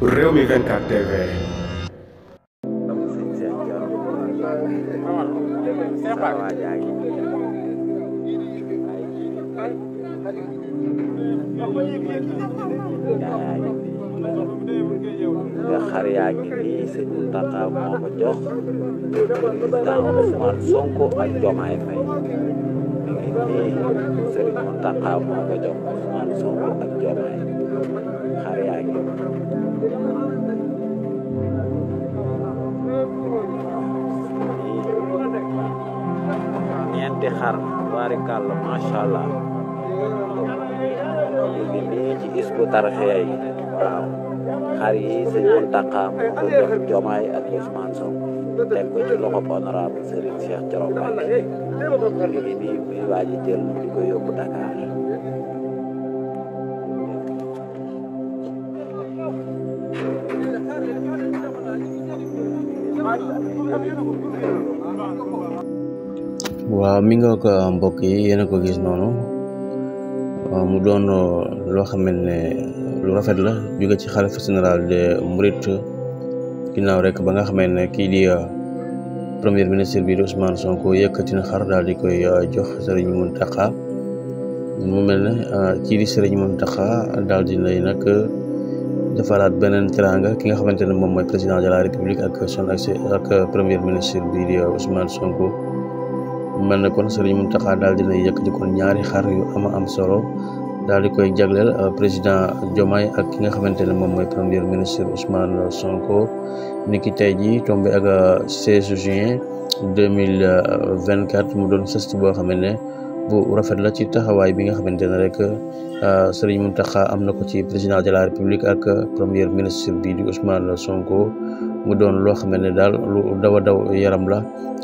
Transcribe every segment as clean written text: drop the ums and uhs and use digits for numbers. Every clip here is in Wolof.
Rewmi 24 TV. xar yaa ngi nii sëñ Mountakha moo ko jox président Ousmane Sonko ak Diomaye Faye nii sëñ Mountakha moo ko jox Ousmane Sonko ak Diomaye xar yaa ngi ñeenti xar barikàlla macha allah léegi nii ci Hizbut Tarqiyyah yi waaw xar yi sëñ Mountakha moo ko jox Diomaye ak Ousmane Sonko teg ko ci loxo honorable Serigne Cheikh Thioro Mbacké léegi nii muy waaj a jël di ko yóbbu Dakar waaw mi nga ko mbokk yi yéen a ko gis noonu mu doon loo xamante ne lu rafet la jóge ci xalifa général de Mouride ginnaaw rek ba nga xamante ne kii di premier ministre bi di Ousmane Sonko yëkkati na xar daal di koy jox Serigne Mountakha mu mel ne kii di Serigne Mountakha daal di lay nag defaraat beneen teranga ki nga xamante ne moom mooy président de la république ak premier ministre bi di Ousmane Sonko. mel na kon Serigne Mountakha daal dina yëkkati kon ñaari xar yu am solo daal di koy jagleel président Diomaye ak ki nga xamante ne moom mooy premier ministre Ousmane Sonko ni ki tey jii tombé ak 16 juin 2024 mu doon geste boo xam ne bu rafet la ci taxawaay bi nga xamante ne rek Serigne Mountakha am na ko ci président de la république ak premier ministre bi di Ousmane Sonko mu doon loo xam ne daal lu daw yaram la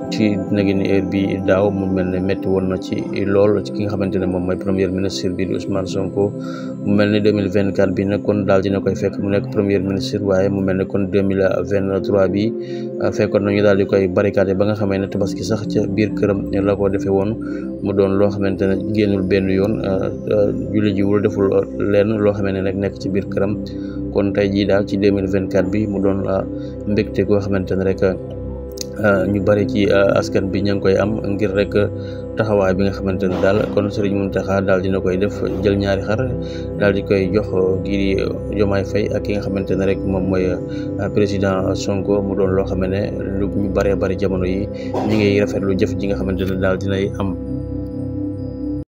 ci nagi ni heure bi daaw mu mel ne métti woon na ci lool ci ki nga xamante ne moom mooy premier ministre bi di Ousmane Sonko mu mel ne 2024 bi nag kon daal dina koy fekk mu nekk premier ministre waaye mu mel ne kon 2023 bi fekkoon nañu daal di koy barricade ba nga xamee ne tabaski sax ca biir këram la ko defee woon mu doon loo xamante ne génnul benn yoon julli jiwul deful lenn loo xamee ne nag nekk ci biir këram kon tey jii daal ci 2024 bi mu doon mbégte goo xamante ne rek ñu bari ci askan bi ña ngi koy am ngir rek taxawaay bi nga xamante ne daal kon Serigne Mountakha daal dina koy def jël ñaari xar daal di koy jox kii di Diomaye Faye ak ki nga xamante ne rek moom mooy président Sonko mu doon loo xam ne lu ñu bëree bëri jamono yi ñu ngi rafetlu jëf ji nga xamante ne daal dinay am